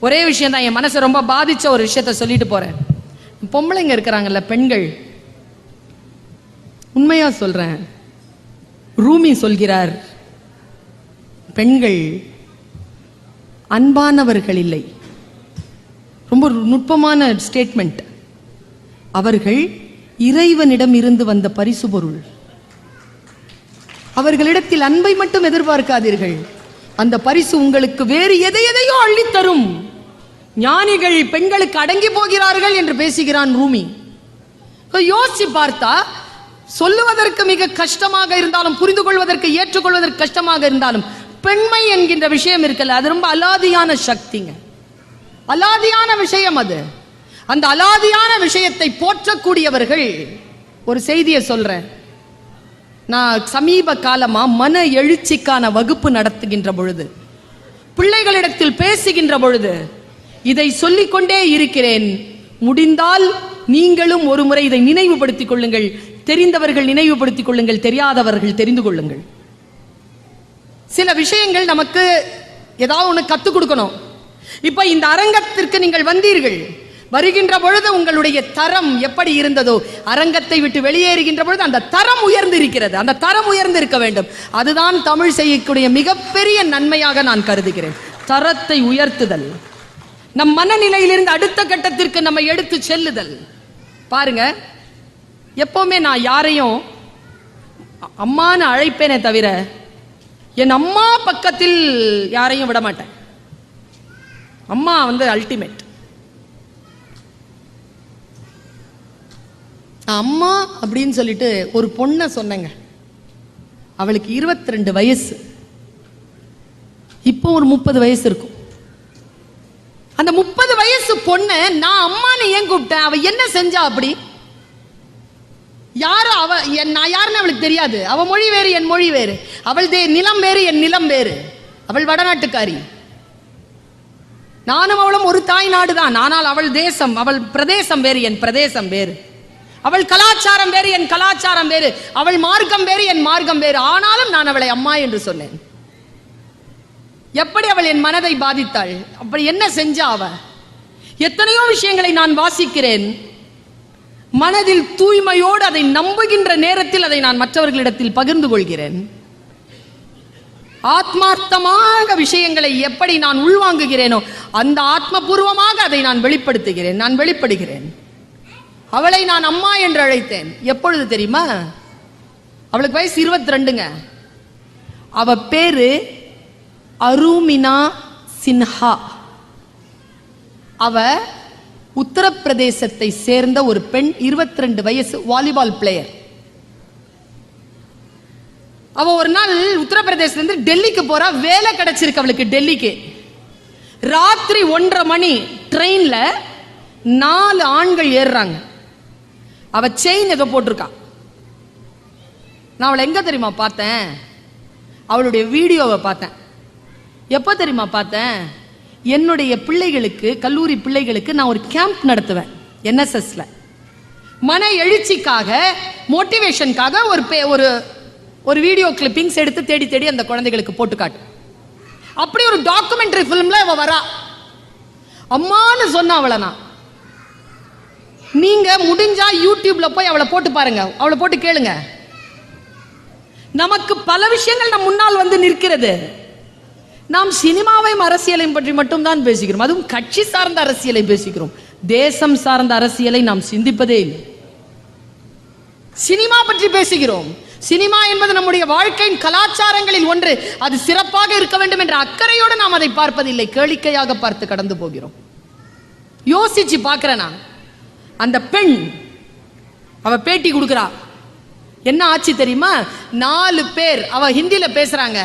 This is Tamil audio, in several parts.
ஒரே விஷயம் தான் என் மனசை ரொம்ப பாதிச்ச ஒரு விஷயத்த சொல்லிட்டு போறேன். பொம்பளைங்க இருக்கிறாங்கல்ல, பெண்கள், உண்மையா சொல்றேன், ரூமி சொல்கிறார், பெண்கள் அன்பானவர்கள் இல்லை. ரொம்ப நுட்பமான ஸ்டேட்மெண்ட். அவர்கள் இறைவனிடம் இருந்து வந்த பரிசு பொருள். அவர்களிடத்தில் அன்பை மட்டும் எதிர்பார்க்காதீர்கள், அந்த பரிசு உங்களுக்கு வேறு எதையோ அள்ளித்தரும். ஞானிகள் பெண்களுக்கு அடங்கி போகிறார்கள் என்று பேசுகிறான் ரூமி. யோசிச்சு பார்த்தா, சொல்லுவதற்கு மிக கஷ்டமாக இருந்தாலும், புரிந்து கொள்வதற்கு ஏற்றுக்கொள்வதற்கு கஷ்டமாக இருந்தாலும், பெண்மை என்கின்ற விஷயம் இருக்கல, அது ரொம்ப அலாதியான சக்திங்க, அலாதியான விஷயம் அது. அந்த அலாதியான விஷயத்தை போற்றக்கூடியவர்கள். ஒரு செய்தியை சொல்றேன். நான் சமீப காலமா மன எழுச்சிக்கான வகுப்பு நடத்துகின்ற பொழுது, பிள்ளைகளிடத்தில் பேசுகின்ற பொழுது இதை சொல்லிக்கொண்டே இருக்கிறேன். முடிந்தால் நீங்களும் ஒரு முறை இதை நினைவுபடுத்திக் கொள்ளுங்கள். தெரிந்தவர்கள் நினைவுபடுத்திக் கொள்ளுங்கள், தெரியாதவர்கள் தெரிந்து கொள்ளுங்கள். சில விஷயங்கள் நமக்கு ஏதாவது ஒன்று கத்துக் கொடுக்கணும். இப்ப இந்த அரங்கத்திற்கு நீங்கள் வந்தீர்கள், வருகின்ற பொழுது உங்களுடைய தரம் எப்படி இருந்ததோ, அரங்கத்தை விட்டு வெளியேறுகின்ற பொழுது அந்த தரம் உயர்ந்து இருக்கிறது. அந்த தரம் உயர்ந்து இருக்க வேண்டும். அதுதான் தமிழ் செய்யக்கூடிய மிகப்பெரிய நன்மையாக நான் கருதுகிறேன். தரத்தை உயர்த்துதல், நம் மனநிலையிலிருந்து அடுத்த கட்டத்திற்கு நம்ம எடுத்து செல்லுதல். பாருங்க, எப்பவுமே நான் யாரையும் அம்மான்னு அழைப்பேனே தவிர என் அம்மா பக்கத்தில் யாரையும் விட மாட்டேன். அம்மா அல்டிமேட். அம்மா அப்படின்னு சொல்லிட்டு ஒரு பொண்ணை சொன்னேங்க. அவளுக்கு 22 வயசு, இப்போ ஒரு 30 வயசு இருக்கும். அந்த 30 வயசு பொண்ணு நான் அம்மான்னு ஏன் கூப்பிட்டேன்? அவ என்ன செஞ்சா? அப்படி யாரும் அவ நான் யாருன்னு அவளுக்கு தெரியாது. அவ மொழி வேறு, என் மொழி வேறு. அவள் நிலம் வேறு, என் நிலம் வேறு. அவள் வடநாட்டுக்காரி, நானும் அவளும் ஒரு தாய் நாடு தான். ஆனால் அவள் தேசம், அவள் பிரதேசம் வேறு, என் பிரதேசம் வேறு. அவள் கலாச்சாரம் வேறு, என் கலாச்சாரம் வேறு. அவள் மார்க்கம் வேறு, என் மார்க்கம் வேறு. ஆனாலும் நான் அவளை அம்மா என்று சொன்னேன். எப்படி அவள் என் மனதை பாதித்தாள்? அப்படி என்ன செஞ்சா அவ? எத்தனையோ விஷயங்களை நான் வாசிக்கிறேன். மனதில் தூய்மையோடு அதை நம்புகின்ற நேரத்தில் அதை நான் மற்றவர்களிடத்தில் பகிர்ந்து கொள்கிறேன். ஆத்மார்த்தமாக விஷயங்களை எப்படி நான் உள்வாங்குகிறேனோ அந்த ஆத்மபூர்வமாக அதை நான் வெளிப்படுத்துகிறேன், நான் வெளிப்படுகிறேன். அவளை நான் அம்மா என்று அழைத்தேன். எப்பொழுது தெரியுமா? அவளுக்கு வயசு 22ங்க. அவ பேரு அரூமினா சின்ஹா. அவ உத்தரப்பிரதேசத்தை சேர்ந்த ஒரு பெண், 22 வயசு, வாலிபால் பிளேயர். அவ ஒரு நாள் உத்தரப்பிரதேசத்திலிருந்து டெல்லிக்கு போறா. வேலை கிடைச்சிருக்கு அவளுக்கு டெல்லிக்கு. ராத்திரி 1:30 மணி ட்ரெயின்ல 4 ஆண்கள் ஏறுறாங்க. அவ செயின் ஏதோ போட்டிருக்கா. நான் அவளை எங்க தெரியுமா பார்த்தேன்? அவளுடைய வீடியோவை பார்த்தேன். எப்போ தெரியுமா பார்த்தேன்? என்னுடைய பிள்ளைகளுக்கு, கல்லூரி பிள்ளைகளுக்கு நான் ஒரு கேம்ப் நடத்துவேன் NSSல. மன எழுச்சிக்காக, மோட்டிவேஷனுக்காக ஒரு ஒரு வீடியோ கிளிப்பிங்ஸ் எடுத்து தேடி தேடி அந்த குழந்தைகளுக்கு போட்டு காட்டு. அப்படி ஒரு டாக்குமெண்ட்ரி ஃபிலிம்ல அவ வரா. அம்மான்னு சொன்ன அவளை நான். நீங்க முடிஞ்சா யூடியூப்ல போய் அவளை போட்டு பாருங்க, அவளை போட்டு கேளுங்க. நமக்கு பல விஷயங்கள் நம் முன்னால் நிற்கிறது. நாம் சினிமாவையும் அரசியலையும் பற்றி மட்டும்தான் பேசுகிறோம். அதுவும் கட்சி சார்ந்த அரசியலை பேசுகிறோம். தேசம் சார்ந்த அரசியலை நாம் சிந்திப்பதே இல்லை. சினிமா பற்றி பேசுகிறோம். சினிமா என்பது நம்முடைய வாழ்க்கையின் கலாச்சாரங்களில் ஒன்று. அது சிறப்பாக இருக்க வேண்டும் என்ற அக்கறையோடு நாம் அதை பார்ப்பதில்லை. கேளிக்கையாக பார்த்து கடந்து போகிறோம். யோசிச்சு பார்க்கிறேன் நான். அந்த பெண் அவ பேட்டி கொடுக்கிறா. என்ன ஆச்சு தெரியுமா? 4 பேர், அவ ஹிந்தியில பேசுறாங்க.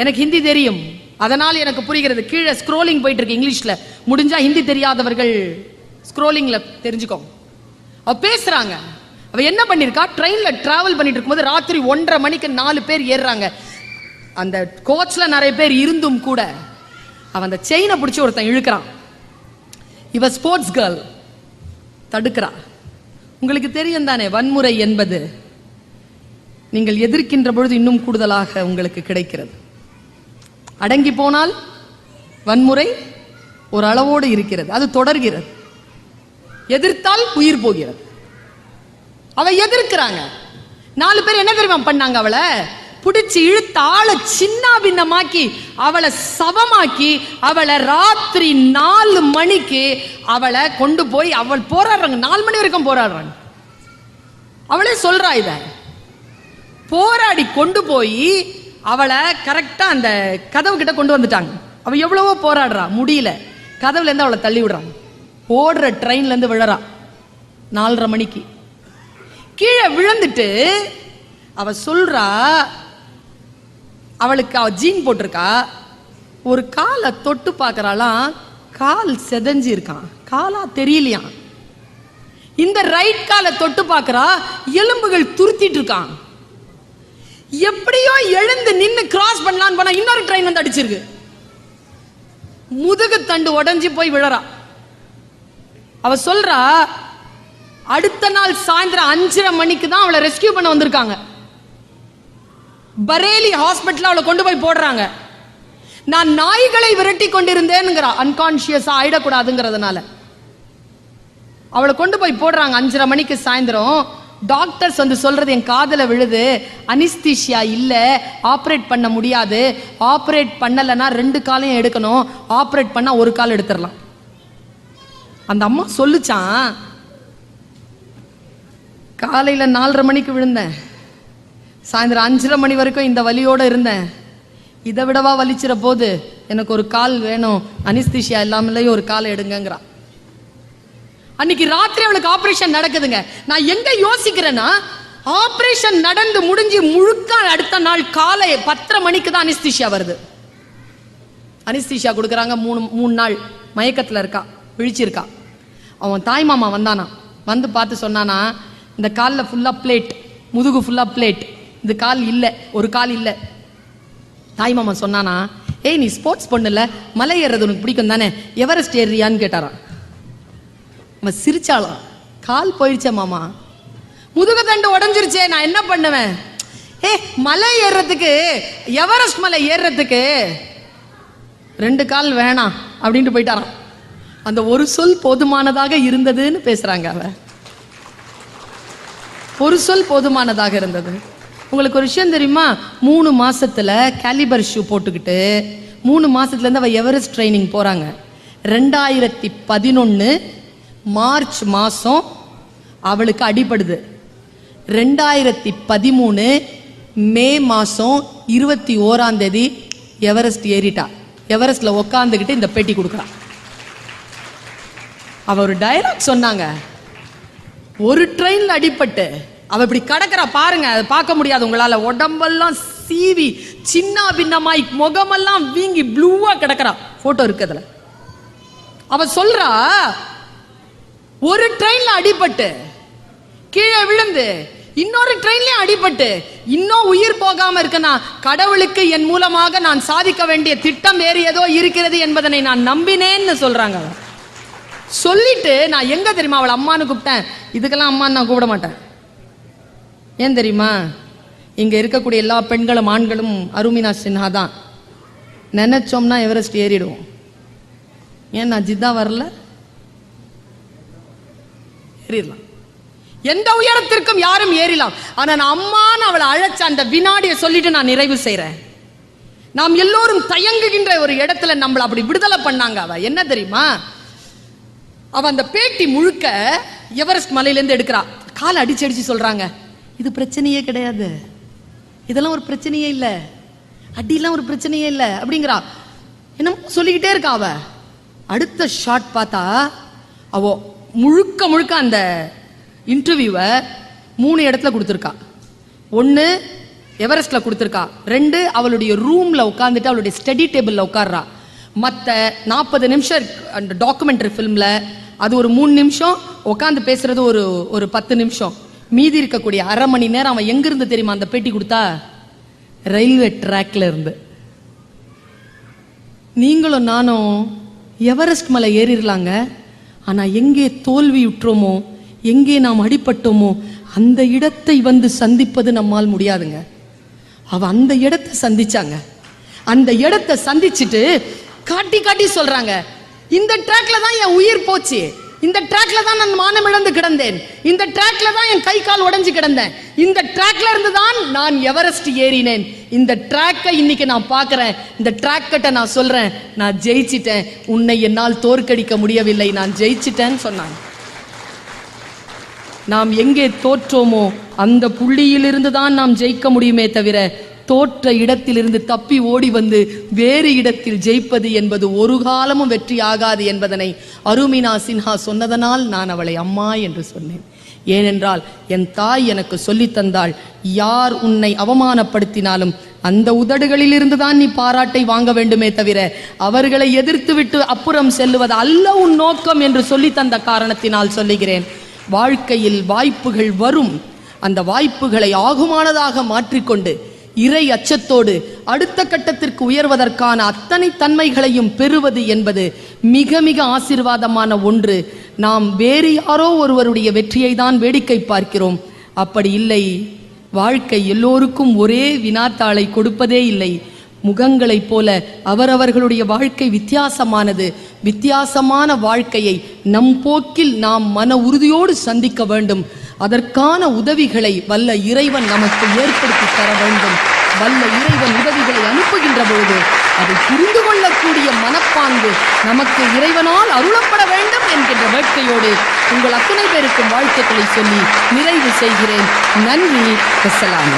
எனக்கு ஹிந்தி தெரியும், அதனால் எனக்கு புரிகிறது. கீழே ஸ்க்ரோலிங் போயிட்டு இருக்கு இங்கிலீஷ்ல. முடிஞ்சா ஹிந்தி தெரியாதவர்கள் ஸ்க்ரோலிங்ல தெரிஞ்சுக்கோ. அவ பேசுறாங்க. அவ என்ன பண்ணிருக்கா? ட்ரெயின்ல டிராவல் பண்ணிட்டு இருக்கும்போது ராத்திரி 1:30 மணிக்கு 4 பேர் ஏறுறாங்க. அந்த கோச்ல நிறைய பேர் இருந்தும் கூட அவன் அந்த செயினை பிடிச்சி ஒருத்தன் இழுக்கிறான். இவ ஸ்போர்ட்ஸ் கேர்ள், தடுக்கிறா. உங்களுக்கு தெரியும் தானே, வன்முறை என்பது நீங்கள் எதிர்க்கின்ற பொழுது இன்னும் கூடுதலாக உங்களுக்கு கிடைக்கிறது. அடங்கி போனால் வன்முறை, ஒரு அளவோடு இருக்கிறது, அது தொடர்கிறது. எதிர்த்தால் உயிர் போகிறது. அவ எதிர்க்கிறாங்க. 4 பேர் என்ன தெரியுமா பண்ணாங்க? அவளை பிடிச்சி இழுத்து ஆளை சின்ன பின்னமாக்கி அவளை சவமாக்கி அவளை ராத்திரி 4 மணிக்கு அவளை கொண்டு போய் அவள் போராடுறாங்க. 4 மணி வரைக்கும் போராடுறாங்க. அவளே சொல்றா, இத போராடி கொண்டு போய் அவளை கரெக்டா அந்த கதவு கிட்ட கொண்டு வந்துட்டாங்க. அவ எவ்வளவோ போராடுறா, முடியல. கதவுல இருந்து அவளை தள்ளி விடுறாங்க. ஓடுற ட்ரெயின்ல இருந்து விழறா 4:30 மணிக்கு. கீழே விழுந்துட்டு அவ சொல்றா, அவளுக்கு அவ ஜீன் போட்டிருக்கா, ஒரு காலை தொட்டு பார்க்கறாளாம், கால் செதஞ்சு இருக்கான், காலா தெரியலையாம். இந்த ரைட் காலை தொட்டு பார்க்கறா, எலும்புகள் துருத்திட்டு இருக்கான். எப்படியோ எழுந்து நின்னு கிராஸ் பண்ணலான்னு போனா இன்னொரு ட்ரெயின் வந்து அடிச்சிருக்கு. முதுகு தண்டு உடைஞ்சு போய் விழறா. அவ சொல்றா, அடுத்த நாள் சாயந்தரம் 5:30 மணிக்கு தான் அவளை ரெஸ்கியூ பண்ண வந்திருக்காங்க. பரேலி ஹாஸ்பிட்டல் அவளை கொண்டு போய் போடுறாங்க. நான் நாய்களை விரட்டி கொண்டிருந்தேன்ங்கிறா, அன்கான்சியஸா ஆயிடக்கூடாதுங்கிறதுனால அவளை கொண்டு போய் போடுறாங்க. 5:30 மணிக்கு சாயந்தரம். டாக்டர்ஸ் வந்து சொல்றது என் காதல விழுது, அனிஸ்தீஷியா இல்ல, ஆப்ரேட் பண்ண முடியாது, ஆப்ரேட் பண்ணலன்னா 2 காலையும் எடுக்கணும், ஆப்ரேட் பண்ணா 1 கால் எடுத்துடலாம். அந்த அம்மா சொல்லுச்சான், காலையில 4:30 மணிக்கு விழுந்தேன், சாயந்தரம் 5:30 மணி வரைக்கும் இந்த வலியோட இருந்தேன், இதை விடவா வலிச்சிட போது, எனக்கு ஒரு கால் வேணும், அனிஸ்தீஷியா இல்லாமலேயே ஒரு காலை எடுங்கிறா. அன்னைக்கு ராத்திரி அவளுக்கு ஆபரேஷன் நடக்குதுங்க. நான் எங்க யோசிக்கிறேன்னா, ஆபரேஷன் நடந்து முடிஞ்சு முழுக்க அடுத்த நாள் காலை 10:30 மணிக்கு தான் அனிஸ்தீஷியா வருது. அனிஸ்தீஷியா கொடுக்குறாங்க. 3 நாள் மயக்கத்துல இருக்கா, விழிச்சிருக்கா. அவன் தாய் மாமா வந்தானா, வந்து பார்த்து சொன்னானா, இந்த காலில் ஃபுல்லா பிளேட், முதுகு ஃபுல்லா பிளேட், இந்த கால் இல்லை, ஒரு கால் இல்லை. தாய் மாமா சொன்னானா, ஏய் நீ ஸ்போர்ட்ஸ் பொண்ணுல, மலை ஏறது உனக்கு பிடிக்கும் தானே, எவரெஸ்ட் ஏறியான்னு கேட்டாரான். அவன் சிரிச்சாலாம், கால் போயிடுச்சே மாமா, முதுகு தண்டு உடஞ்சிருச்சே, நான் என்ன பண்ணுவேன்? மலை ஏறுறதுக்கு, எவரெஸ்ட் மலை ஏறுறதுக்கு 2 கால் வேணாம் அப்படின்ட்டு போயிட்டாராம். அந்த ஒரு சொல் போதுமானதாக இருந்ததுன்னு பேசுறாங்க. அவ ஒரு சொல் போதுமானதாக இருந்தது. உங்களுக்கு ஒரு விஷயம் தெரியுமா? 3 மாசத்துல கேலிபர் ஷூ போட்டுக்கிட்டு 3 மாசத்துல இருந்து அவ எவரெஸ்ட் ட்ரைனிங் போறாங்க. 2011 மார்ச் மாசம் அவளுக்கு அடிபடுது. 2013 மே மாசம் 21ஆம் தேதி எவரெஸ்ட் ஏறிட்டா. எவரெஸ்ட்ல உட்காந்துக்கிட்டு இந்த பேட்டி கொடுக்குறா. அவ ஒரு டயலாக் சொன்னாங்க, ஒரு ட்ரெயின்ல அடிபட்டு அவ இப்படி கடக்கிறா பாருங்க, அதை பார்க்க முடியாது உங்களால, உடம்பெல்லாம் சீவி சின்ன பின்னமாய் முகமெல்லாம் வீங்கி ப்ளூவா கிடக்கிறா. போட்டோ இருக்குதுல. அவ சொல்றா, ஒரு ட்ரெயின்ல அடிபட்டு கீழே விழுந்து இன்னொரு ட்ரெயின்லயும் அடிபட்டு இன்னும் உயிர் போகாம இருக்கனா, கடவுளுக்கு என் மூலமாக நான் சாதிக்க வேண்டிய திட்டம் வேறு ஏதோ இருக்கிறது என்பதனை நான் நம்பினேன்னு சொல்றாங்க. சொல்லிட்டு நான் எங்க தெரியுமா அவளை அம்மான்னு கூப்பிட்டேன். இதுக்கெல்லாம் அம்மான்னு நான் கூப்பிட மாட்டேன். ஏன் தெரியுமா? இங்க இருக்கக்கூடிய எல்லா பெண்களும் ஆண்களும் அருமினா சின்ஹா தான். நினைச்சோம்னா எவரெஸ்ட் ஏறிடுவோம். ஏன் நான் ஜித்தா வரல? ஏறிடலாம். எந்த உயரத்திற்கும் யாரும் ஏறிலாம். ஆனா நான் அம்மான்னு அவளை அழைச்ச அந்த வினாடியை சொல்லிட்டு நான் நிறைவு செய்யறேன். நாம் எல்லோரும் தயங்குகின்ற ஒரு இடத்துல நம்மள அப்படி விடுதலை பண்ணாங்க. அவ என்ன தெரியுமா? அவ அந்த பேட்டி முழுக்க எவரெஸ்ட் மலையிலேருந்து எடுக்கிறா. காலை அடிச்சு அடிச்சு சொல்றாங்க, இது பிரச்சனையே கிடையாது, இதெல்லாம் ஒரு பிரச்சனையே இல்லை, அடியெல்லாம் ஒரு பிரச்சனையே இல்லை அப்படிங்கிறா. என்ன சொல்லிக்கிட்டே இருக்கா. அவ அடுத்த ஷாட் பார்த்தா அவ முழுக்க முழுக்க அந்த இன்டர்வியூவை 3 இடத்துல கொடுத்துருக்கா. 1 எவரெஸ்ட்ல கொடுத்துருக்கா. 2 அவளுடைய ரூம்ல உட்காந்துட்டு அவளுடைய ஸ்டடி டேபிள்ல உட்கார்றா. மற்ற 40 நிமிஷம் அந்த டாக்குமெண்ட்ரி ஃபிலிம்ல அது ஒரு 3 நிமிஷம், உட்காந்து பேசுறது ஒரு 10 நிமிஷம். மீதி இருக்கக்கூடிய அரை மணி நேரம் அவன் எங்கிருந்து தெரியுமா அந்த பேட்டி கொடுத்தா? ரயில்வே ட்ராக்ல இருந்து. நீங்களும் நானும் எவரெஸ்ட் மலை ஏறிடலாங்க, ஆனா எங்கே தோல்வியுற்றோமோ, எங்கே நாம் அடிபட்டோமோ அந்த இடத்தை வந்து சந்திப்பது நம்மால் முடியாதுங்க. அவ அந்த இடத்தை சந்திச்சாங்க. அந்த இடத்தை சந்திச்சுட்டு காட்டி காட்டி சொல்றாங்க, இந்த ட்ராக்ல தான் என் உயிர் போச்சு, இந்த ட்ராக்ல தான் நான் மானம் இழந்து கிடந்தேன், இந்த ட்ராக்ல தான் என் கை கால் உடைஞ்சு கிடந்தேன், இந்த ட்ராக்ல இருந்து தான் நான் எவரெஸ்ட் ஏறினேன். இந்த ட்ராக்கை இன்னைக்கு நான் பார்க்கிறேன், இந்த ட்ராக் கிட்ட நான் சொல்றேன், நான் ஜெயிச்சிட்டேன், உன்னை என்னால் தோற்கடிக்க முடியவில்லை, நான் ஜெயிச்சிட்டேன்னு சொன்னாங்க. நாம் எங்கே தோற்றோமோ அந்த புள்ளியிலிருந்து தான் நாம் ஜெயிக்க முடியுமே தவிர, தோற்ற இடத்திலிருந்து தப்பி ஓடி வந்து வேறு இடத்தில் ஜெயிப்பது என்பது ஒரு காலமும் வெற்றி ஆகாது என்பதனை அருமினா சின்ஹா சொன்னதனால் நான் அவளை அம்மா என்று சொன்னேன். ஏனென்றால் என் தாய் எனக்கு சொல்லித் தந்தாள், யார் உன்னை அவமானப்படுத்தினாலும் அந்த உதடுகளிலிருந்து தான் நீ பாராட்டை வாங்க வேண்டுமே தவிர அவர்களை எதிர்த்து விட்டு அப்புறம் செல்லுவது அல்ல உன் நோக்கம் என்று சொல்லி தந்த காரணத்தினால் சொல்லுகிறேன். வாழ்க்கையில் வாய்ப்புகள் வரும், அந்த வாய்ப்புகளை ஆகுமானதாக மாற்றிக்கொண்டு இறை அச்சத்தோடு அடுத்த கட்டத்திற்கு உயர்வதற்கான அத்தனை தன்மைகளையும் பெறுவது என்பது மிக மிக ஆசீர்வாதமான ஒன்று. நாம் வேறு யாரோ ஒருவருடைய வெற்றியை தான் வேடிக்கை பார்க்கிறோம். அப்படி இல்லை. வாழ்க்கை எல்லோருக்கும் ஒரே வினாத்தாளை கொடுப்பதே இல்லை. முகங்களைப் போல அவரவர்களுடைய வாழ்க்கை வித்தியாசமானது. வித்தியாசமான வாழ்க்கையை நம் போக்கில் நாம் மன உறுதியோடு சந்திக்க வேண்டும். அதற்கான உதவிகளை வல்ல இறைவன் நமக்கு ஏற்படுத்தி தர வேண்டும். வல்ல இறைவன் உதவிகளை அனுப்புகின்ற பொழுது அதை புரிந்து கொள்ளக்கூடிய மனப்பாங்கு நமக்கு இறைவனால் அருளப்பட வேண்டும் என்கின்ற வேட்கையோடு உங்கள் அத்தனை பேருக்கும் வாழ்த்துக்களை சொல்லி நிறைவு செய்கிறேன். நன்றி. வஸ்ஸலாம்.